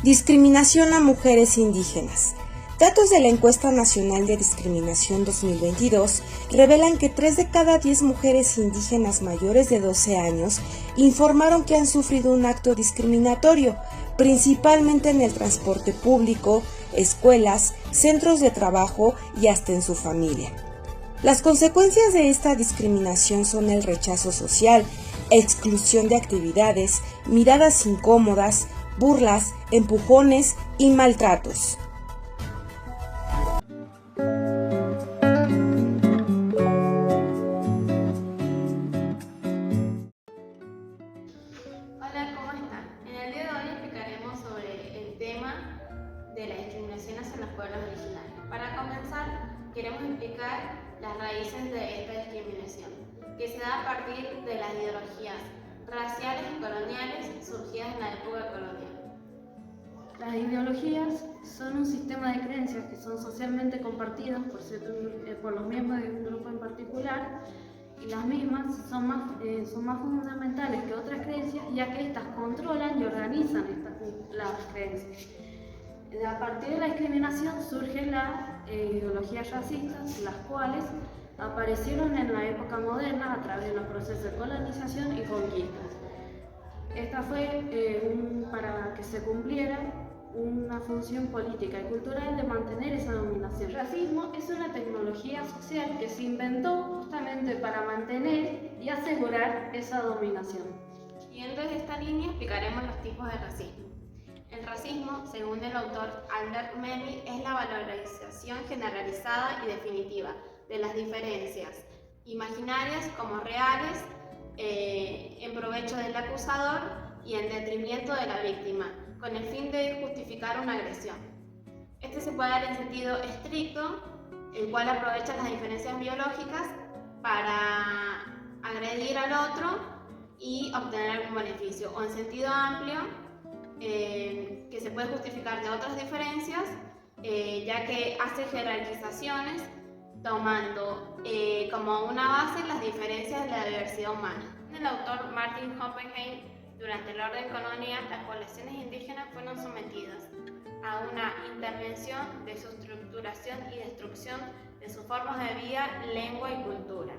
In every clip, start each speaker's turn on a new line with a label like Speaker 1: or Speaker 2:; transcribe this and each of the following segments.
Speaker 1: Discriminación a mujeres indígenas. Datos de la Encuesta Nacional de Discriminación 2022 revelan que 3 de cada 10 mujeres indígenas mayores de 12 años informaron que han sufrido un acto discriminatorio, principalmente en el transporte público, escuelas, centros de trabajo y hasta en su familia. Las consecuencias de esta discriminación son el rechazo social, exclusión de actividades, miradas incómodas, burlas, empujones y maltratos.
Speaker 2: Hola, ¿cómo están? En el día de hoy explicaremos sobre el tema de la discriminación hacia los pueblos originarios. Para comenzar, queremos explicar las raíces de esta discriminación, que se da a partir de las ideologías raciales y coloniales surgidas en la época colonial.
Speaker 3: Las ideologías son un sistema de creencias que son socialmente compartidos por los miembros de un grupo en particular, y las mismas son más fundamentales que otras creencias, ya que estas controlan y organizan las creencias. A partir de la discriminación surgen las ideologías racistas, las cuales aparecieron en la época moderna a través de los procesos de colonización y conquistas. Esta fue para que se cumpliera una función política y cultural de mantener esa dominación. El racismo es una tecnología social que se inventó justamente para mantener y asegurar esa dominación.
Speaker 2: Siguiendo desde esta línea, explicaremos los tipos de racismo. El racismo, según el autor Albert Memmi, es la valorización generalizada y definitiva de las diferencias imaginarias como reales, en provecho del acusador y en detrimento de la víctima, con el fin de justificar una agresión. Este se puede dar en sentido estricto, el cual aprovecha las diferencias biológicas para agredir al otro y obtener algún beneficio, o en sentido amplio, que se puede justificar de otras diferencias, ya que hace jerarquizaciones tomando como una base las diferencias de la diversidad humana. El autor Martin Oppenheim, durante el orden colonial, las poblaciones indígenas fueron sometidas a una intervención de su estructuración y destrucción de sus formas de vida, lengua y cultura.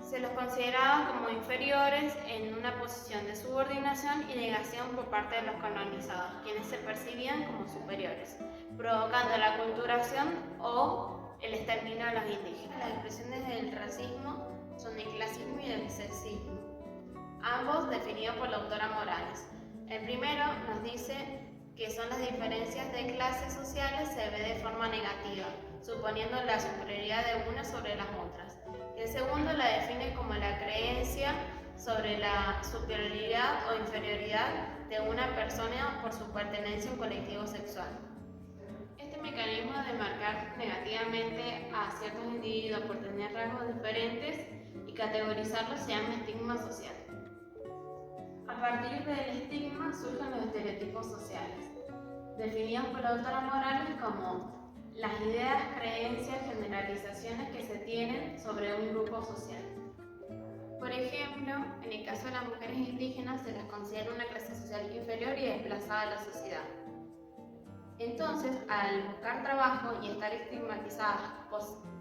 Speaker 2: Se los consideraba como inferiores en una posición de subordinación y negación por parte de los colonizados, quienes se percibían como superiores, provocando la aculturación o el exterminio de los indígenas. Las expresiones del racismo son el clasismo y el sexismo, ambos definidos por la autora Morales. El primero nos dice que son las diferencias de clases sociales se ve de forma negativa, suponiendo la superioridad de una sobre las otras. El segundo la define como la creencia sobre la superioridad o inferioridad de una persona por su pertenencia a un colectivo sexual. Este mecanismo de marcar negativamente a ciertos individuos por tener rasgos diferentes y categorizarlos se llama estigma social. A partir del estigma surgen los estereotipos sociales, definidos por la autora Morales como las ideas, creencias, generalizaciones que se tienen sobre un grupo social. Por ejemplo, en el caso de las mujeres indígenas se las considera una clase social inferior y desplazada de la sociedad. Entonces, al buscar trabajo y estar estigmatizadas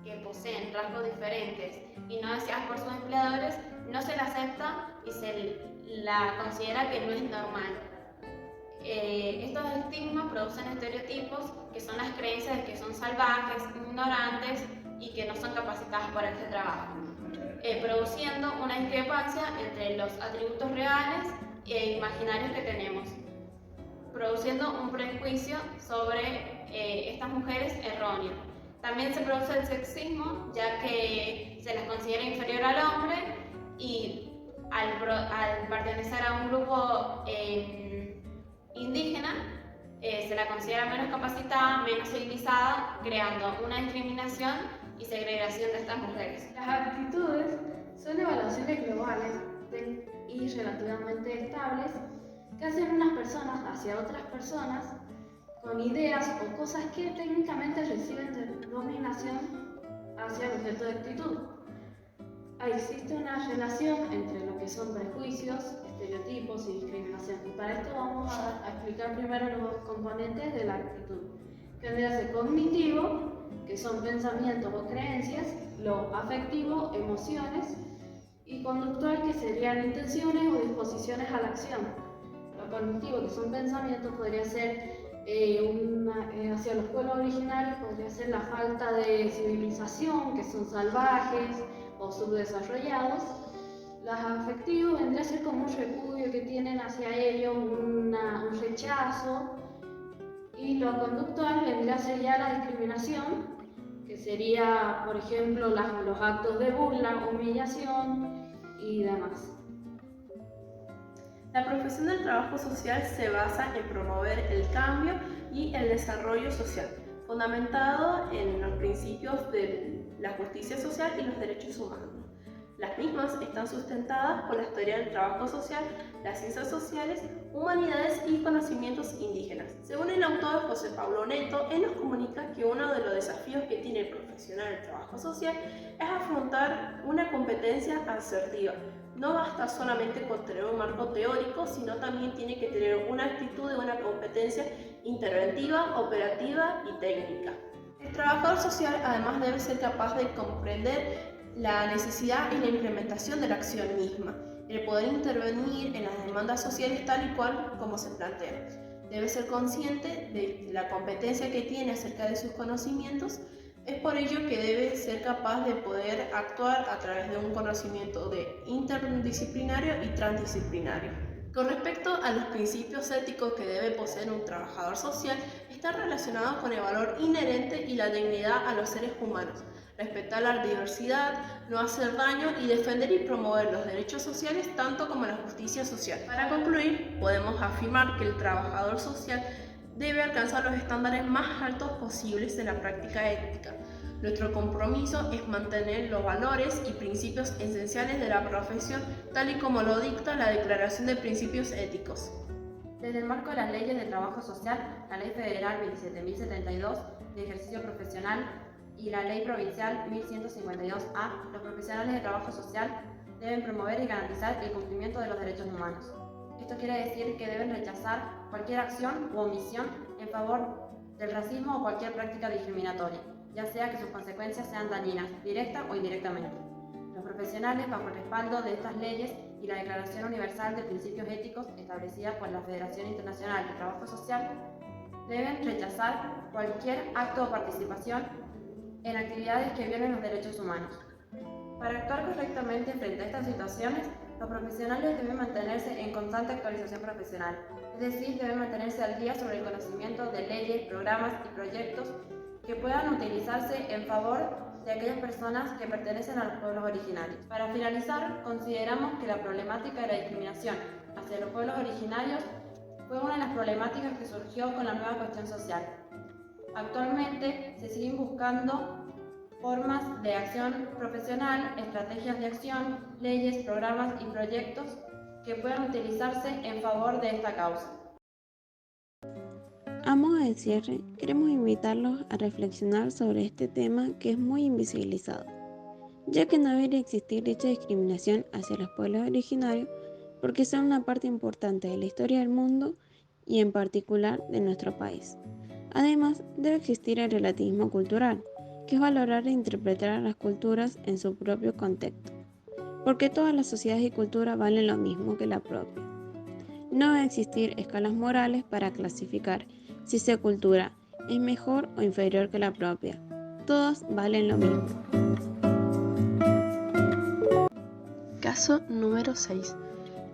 Speaker 2: que poseen rasgos diferentes y no deseadas por sus empleadores, no se la acepta y se la considera que no es normal. Estos estigmas producen estereotipos que son las creencias de que son salvajes, ignorantes y que no son capacitadas para este trabajo, produciendo una discrepancia entre los atributos reales e imaginarios que tenemos, produciendo un prejuicio sobre estas mujeres erróneo. También se produce el sexismo, ya que se las considera inferior al hombre y al pertenecer a un grupo indígena, se la considera menos capacitada, menos civilizada, creando una discriminación y segregación de estas mujeres.
Speaker 3: Las actitudes son evaluaciones globales y relativamente estables que hacen unas personas hacia otras personas con ideas o cosas que técnicamente reciben de dominación hacia el objeto de actitud. Existe una relación entre lo que son prejuicios, estereotipos y discriminación. Y para esto vamos a explicar primero los componentes de la actitud, que vendría a ser cognitivo, que son pensamientos o creencias, lo afectivo, emociones, y conductual, que serían intenciones o disposiciones a la acción. Lo cognitivo, que son pensamientos, podría ser hacia los pueblos originarios, podría ser la falta de civilización, que son salvajes o subdesarrollados. Los afectivos vendría a ser como un repudio que tienen hacia ellos, un rechazo. Y lo conductual vendría a ser ya la discriminación, que sería, por ejemplo, los actos de burla, humillación y demás.
Speaker 4: La profesión del trabajo social se basa en promover el cambio y el desarrollo social, fundamentado en los principios de la justicia social y los derechos humanos. Las mismas están sustentadas por la historia del trabajo social, las ciencias sociales, humanidades y conocimientos indígenas. Según el autor José Pablo Neto, él nos comunica que uno de los desafíos que tiene el profesional del trabajo social es afrontar una competencia asertiva. No basta solamente con tener un marco teórico, sino también tiene que tener una actitud de una competencia interventiva, operativa y técnica. El trabajador social además debe ser capaz de comprender la necesidad y la implementación de la acción misma, el poder intervenir en las demandas sociales tal y cual como se plantea. Debe ser consciente de la competencia que tiene acerca de sus conocimientos. Es por ello que debe ser capaz de poder actuar a través de un conocimiento interdisciplinario y transdisciplinario. Con respecto a los principios éticos que debe poseer un trabajador social, están relacionados con el valor inherente y la dignidad a los seres humanos, respetar la diversidad, no hacer daño y defender y promover los derechos sociales tanto como la justicia social. Para concluir, podemos afirmar que el trabajador social debe alcanzar los estándares más altos posibles de la práctica ética. Nuestro compromiso es mantener los valores y principios esenciales de la profesión, tal y como lo dicta la Declaración de Principios Éticos.
Speaker 3: Desde el marco de las leyes de trabajo social, la Ley Federal 27.072 de ejercicio profesional y la Ley Provincial 1152A, los profesionales de trabajo social deben promover y garantizar el cumplimiento de los derechos humanos. Esto quiere decir que deben rechazar cualquier acción u omisión en favor del racismo o cualquier práctica discriminatoria, ya sea que sus consecuencias sean dañinas, directa o indirectamente. Los profesionales, bajo el respaldo de estas leyes y la Declaración Universal de Principios Éticos establecida por la Federación Internacional de Trabajo Social, deben rechazar cualquier acto o participación en actividades que violen los derechos humanos. Para actuar correctamente frente a estas situaciones, los profesionales deben mantenerse en constante actualización profesional, es decir, deben mantenerse al día sobre el conocimiento de leyes, programas y proyectos que puedan utilizarse en favor de aquellas personas que pertenecen a los pueblos originarios. Para finalizar, consideramos que la problemática de la discriminación hacia los pueblos originarios fue una de las problemáticas que surgió con la nueva cuestión social. Actualmente se siguen buscando formas de acción profesional, estrategias de acción, leyes, programas y proyectos que puedan utilizarse en favor de esta causa.
Speaker 5: A modo de cierre, queremos invitarlos a reflexionar sobre este tema que es muy invisibilizado, ya que no debería existir dicha discriminación hacia los pueblos originarios porque son una parte importante de la historia del mundo y en particular de nuestro país. Además, debe existir el relativismo cultural, que es valorar e interpretar a las culturas en su propio contexto, porque todas las sociedades y culturas valen lo mismo que la propia. No debe existir escalas morales para clasificar si esa cultura es mejor o inferior que la propia. Todas valen lo mismo.
Speaker 4: Caso número 6.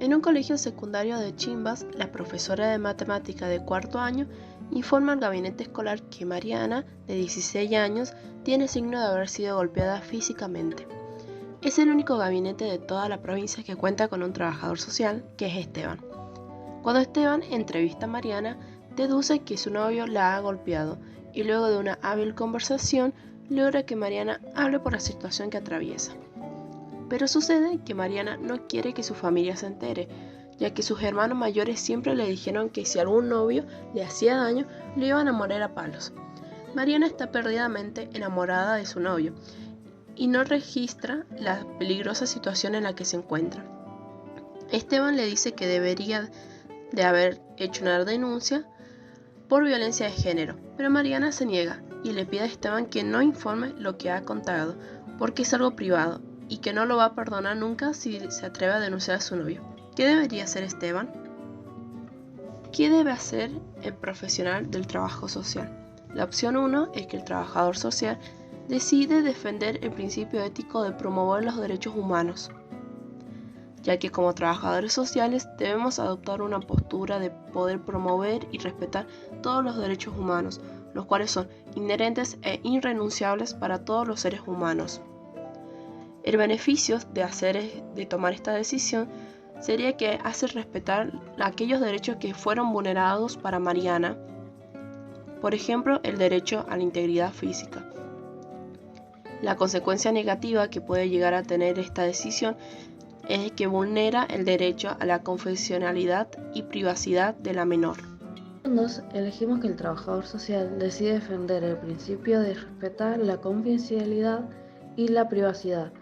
Speaker 4: En un colegio secundario de Chimbas, la profesora de matemática de cuarto año informa al gabinete escolar que Mariana, de 16 años, tiene signo de haber sido golpeada físicamente. Es el único gabinete de toda la provincia que cuenta con un trabajador social, que es Esteban. Cuando Esteban entrevista a Mariana, deduce que su novio la ha golpeado y luego de una hábil conversación logra que Mariana hable por la situación que atraviesa. Pero sucede que Mariana no quiere que su familia se entere, ya que sus hermanos mayores siempre le dijeron que si algún novio le hacía daño, lo iban a moler a palos. Mariana está perdidamente enamorada de su novio y no registra la peligrosa situación en la que se encuentra. Esteban le dice que debería de haber hecho una denuncia por violencia de género, pero Mariana se niega y le pide a Esteban que no informe lo que ha contado, porque es algo privado y que no lo va a perdonar nunca si se atreve a denunciar a su novio. ¿Qué debería hacer Esteban? ¿Qué debe hacer el profesional del trabajo social? La opción 1 es que el trabajador social decide defender el principio ético de promover los derechos humanos, ya que como trabajadores sociales debemos adoptar una postura de poder promover y respetar todos los derechos humanos, los cuales son inherentes e irrenunciables para todos los seres humanos. El beneficio de tomar esta decisión sería que hace respetar aquellos derechos que fueron vulnerados para Mariana, por ejemplo, el derecho a la integridad física. La consecuencia negativa que puede llegar a tener esta decisión es que vulnera el derecho a la confidencialidad y privacidad de la menor.
Speaker 3: Nos elegimos que el trabajador social decide defender el principio de respetar la confidencialidad y la privacidad.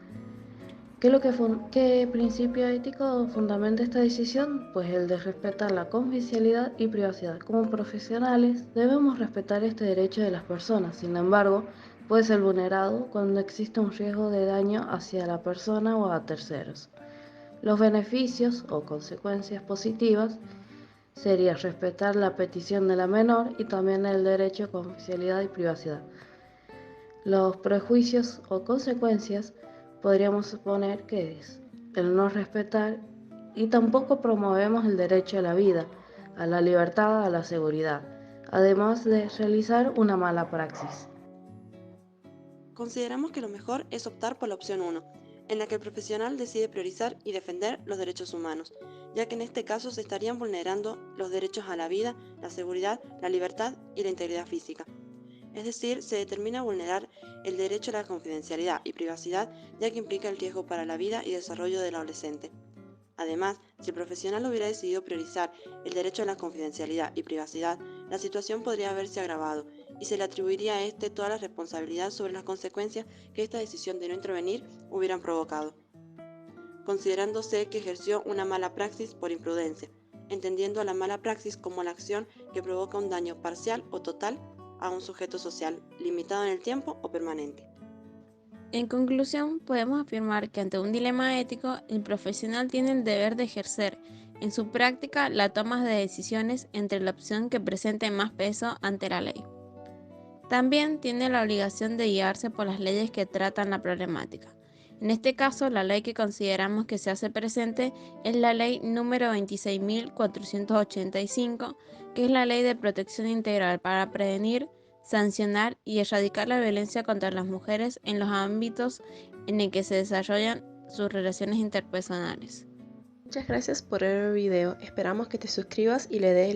Speaker 3: ¿Qué principio ético fundamenta esta decisión? Pues el de respetar la confidencialidad y privacidad. Como profesionales debemos respetar este derecho de las personas, sin embargo, puede ser vulnerado cuando existe un riesgo de daño hacia la persona o a terceros. Los beneficios o consecuencias positivas sería respetar la petición de la menor y también el derecho a confidencialidad y privacidad. Los prejuicios o consecuencias podríamos suponer que es el no respetar y tampoco promovemos el derecho a la vida, a la libertad, a la seguridad, además de realizar una mala praxis.
Speaker 6: Consideramos que lo mejor es optar por la opción 1, en la que el profesional decide priorizar y defender los derechos humanos, ya que en este caso se estarían vulnerando los derechos a la vida, la seguridad, la libertad y la integridad física. Es decir, se determina vulnerar el derecho a la confidencialidad y privacidad, ya que implica el riesgo para la vida y desarrollo del adolescente. Además, si el profesional hubiera decidido priorizar el derecho a la confidencialidad y privacidad, la situación podría haberse agravado y se le atribuiría a este toda la responsabilidad sobre las consecuencias que esta decisión de no intervenir hubieran provocado, considerándose que ejerció una mala praxis por imprudencia, entendiendo a la mala praxis como la acción que provoca un daño parcial o total a un sujeto social, limitado en el tiempo o permanente.
Speaker 5: En conclusión, podemos afirmar que ante un dilema ético, el profesional tiene el deber de ejercer en su práctica la toma de decisiones entre la opción que presente más peso ante la ley. También tiene la obligación de guiarse por las leyes que tratan la problemática. En este caso, la ley que consideramos que se hace presente es la ley número 26.485, que es la Ley de Protección Integral para prevenir, sancionar y erradicar la violencia contra las mujeres en los ámbitos en el que se desarrollan sus relaciones interpersonales.
Speaker 4: Muchas gracias por ver el video. Esperamos que te suscribas y le des